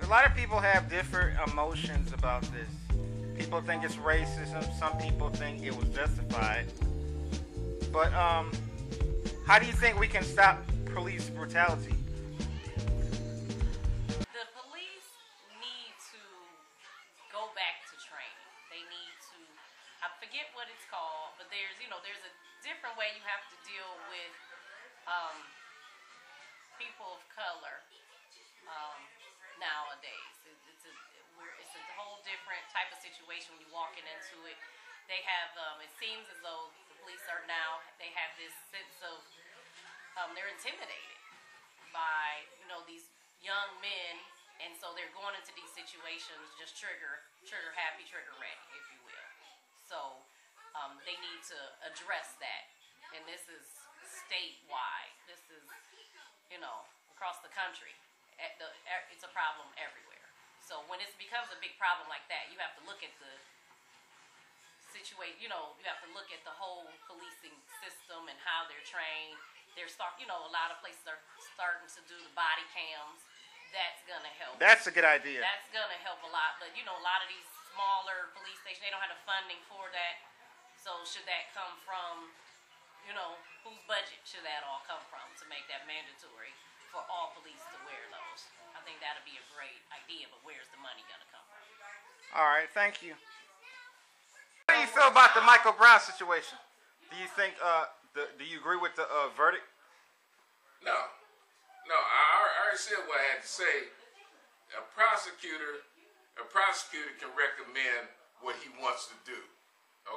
A lot of people have different emotions about this. People think it's racism. Some people think it was justified. But how do you think we can stop police brutality? The police need to go back to training. They need to, I forget what it's called, but there's a different way you have to deal with people of color nowadays. It's a whole different type of situation when you're walking into it. They have, it seems as though the police they have this sense of, they're intimidated by, these young men, and so they're going into these situations just trigger happy, trigger ready, if you will. So they need to address that, and this is statewide. This is, across the country. It's a problem everywhere. So when it becomes a big problem like that, you have to look at the situation. You have to look at the whole policing system and how they're trained. A lot of places are starting to do the body cams. That's gonna help. That's a good idea. That's gonna help a lot. But a lot of these smaller police stations, they don't have the funding for that. So should that come from, whose budget should that all come from to make that mandatory for all police to wear those? I think that'd be a great idea, but where's the money gonna come from? All right, thank you. How do you feel about the Michael Brown situation? Do you think, do you agree with the verdict? No, I already said what I had to say. A prosecutor can recommend what he wants to do.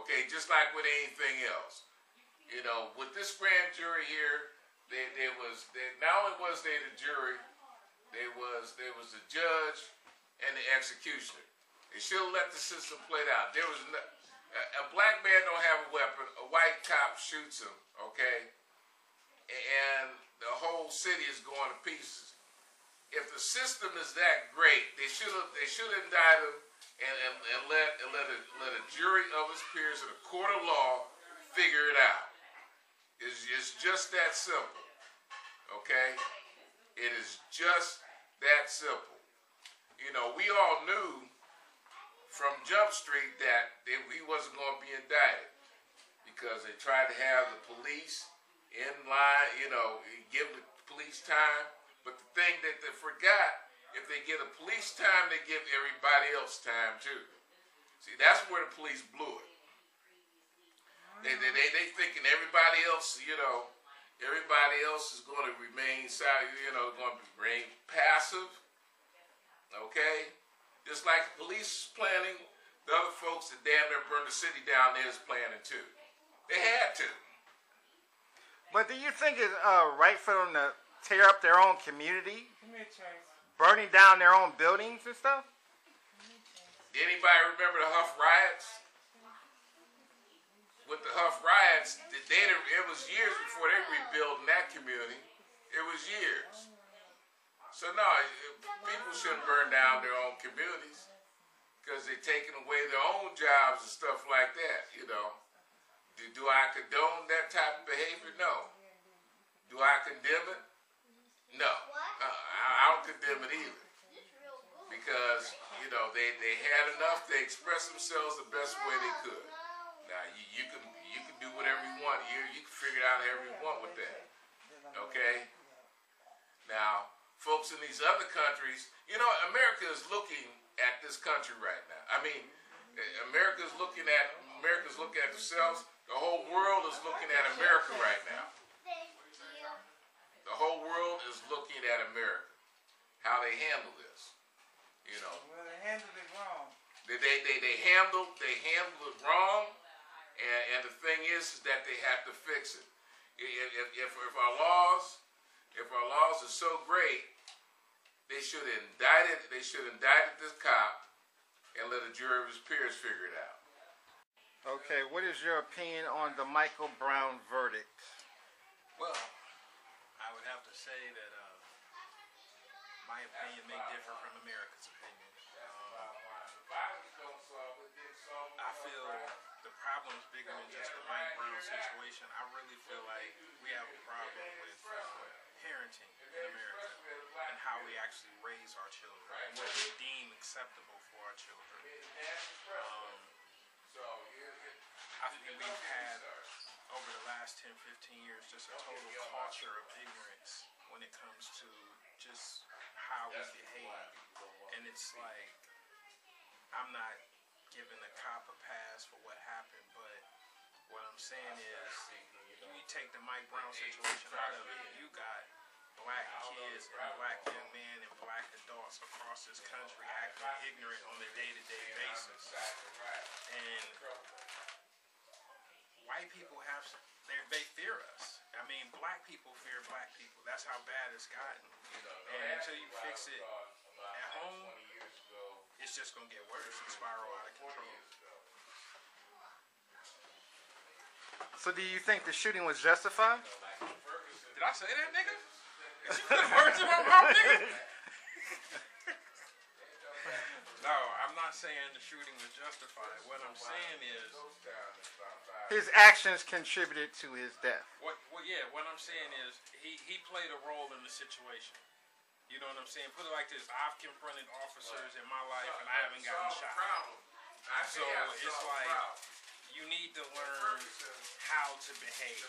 Okay, just like with anything else. With this grand jury here, not only was they the jury, there was the judge and the executioner. They should have let the system play out. There was a black man don't have a weapon. A white cop shoots him. Okay, and the whole city is going to pieces. If the system is that great, they should indict him and let a jury of his peers in a court of law figure it out. It's just that simple. Okay? It is just that simple. We all knew from Jump Street that he wasn't going to be indicted because they tried to have the police in line, give the police time. But the thing that they forgot, if they give the police time, they give everybody else time too. See, that's where the police blew it. They thinking everybody else, everybody else is going to remain silent, going to remain passive. Okay? Just like the police is planning, the other folks that damn near burned the city down there is planning too. They had to. But do you think it's right for them to tear up their own community? Burning down their own buildings and stuff? Anybody remember the Huff riots? With the Huff riots, it was years before they rebuilt in that community. It was years. So no, people shouldn't burn down their own communities because they're taking away their own jobs and stuff like that, Do I condone that type of behavior? No. Do I condemn it? No. I don't condemn it either. Because, they had enough. They expressed themselves the best way they could. Now, you can do whatever you want. You can figure it out however you want with that. Okay? Now, folks in these other countries, America is looking at this country right now. I mean, America's looking at themselves. The whole world is looking at America right now. The whole world is looking at America. How they handle this. Well, they handled it wrong. They handled it wrong, and the thing is that they have to fix it. If our laws are so great, they should indict it. They should indict this cop and let a jury of his peers figure it out. Okay, what is your opinion on the Michael Brown verdict? Well, I would have to say that my opinion may differ from America's opinion. I feel the problem is bigger than just the Mike Brown situation. I really feel like we have a problem with parenting in America and how how we actually raise our children and what we deem acceptable for our children. I think we've had, over the last 10, 15 years, just a total culture of ignorance when it comes to just how we behave. And it's like, I'm not giving a cop a pass for what happened, but what I'm saying is, you take the Mike Brown situation out of it, you got black kids and black young men and black adults across this country acting ignorant on a day-to-day basis. And white people they fear us. I mean, black people fear black people. That's how bad it's gotten. And until you fix it at home, it's just going to get worse and spiral out of control. So do you think the shooting was justified? Did I say that, nigga? Did you put words in my mouth, nigga? No, I'm not saying the shooting was justified. What I'm saying is, his actions contributed to his death. What I'm saying is, he played a role in the situation. You know what I'm saying? Put it like this: I've confronted officers in my life, and I haven't gotten shot. So it's like, you need to learn how to behave.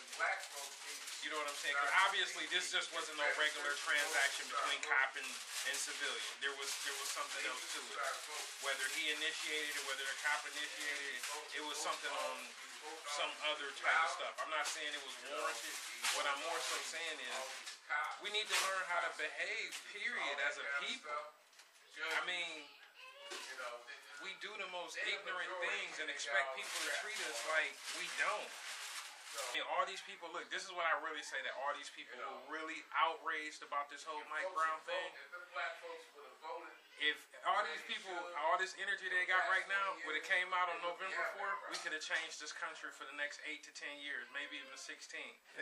You know what I'm saying? Because obviously this just wasn't no regular transaction between cop and civilian. There was something else to it. Whether he initiated it, whether the cop initiated it, it was something on some other type of stuff. I'm not saying it was warranted. What I'm more so saying is, we need to learn how to behave, period, as a people. I mean, we do the most ignorant things and expect people to treat us like we don't. And all these people, look, this is what I really say, that all these people who are really outraged about this whole Mike Brown thing, if all these people, all this energy they got right now, when it came out on November 4th, we could have changed this country for the next 8 to 10 years, maybe even 16.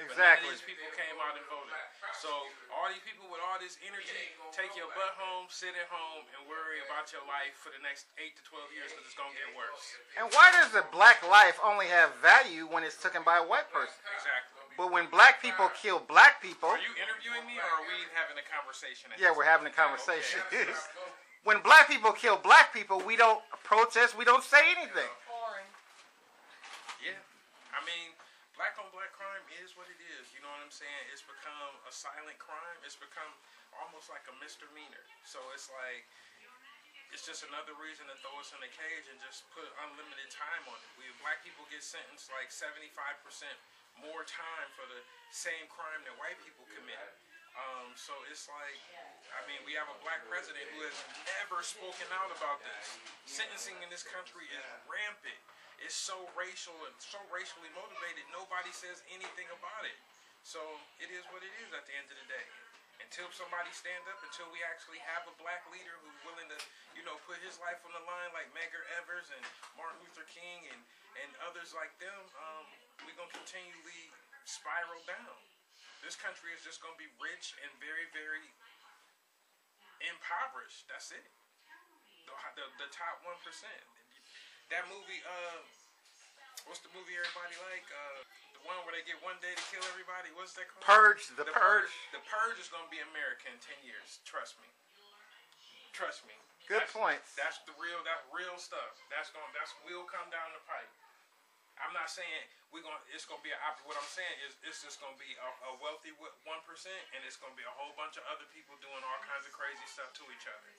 Exactly. But none of these people came out and voted. So all these people with all this energy, take your butt home, sit at home, and worry about your life for the next 8 to 12 years, because it's going to get worse. And why does a black life only have value when it's taken by a white person? Exactly. But when black people kill black people... Are you interviewing me, or are we having a conversation? Yeah, we're having a conversation. Okay. When black people kill black people, we don't protest, we don't say anything. Yeah. I mean, black on black crime is what it is. You know what I'm saying? It's become a silent crime. It's become almost like a misdemeanor. So it's like, it's just another reason to throw us in a cage and just put unlimited time on it. Black people get sentenced like 75% more time for the same crime that white people commit. So it's like, I mean, we have a black president who has never spoken out about this. Sentencing in this country is rampant. It's so racial and so racially motivated, nobody says anything about it. So it is what it is at the end of the day. Until somebody stand up, until we actually have a black leader who's willing to, put his life on the line, like Medgar Evers and Martin Luther King and others like them, we're going to continually spiral down. This country is just going to be rich and very, very impoverished. That's it. The top 1%. That movie, what's the movie everybody like? The one where they get one day to kill everybody. What's that called? Purge. The Purge. The Purge is going to be America in 10 years. Trust me. Trust me. Good points. That's real stuff. Will come down the pipe. I'm not saying it's gonna be what I'm saying is it's just gonna be a wealthy 1%, and it's gonna be a whole bunch of other people doing all kinds of crazy stuff to each other.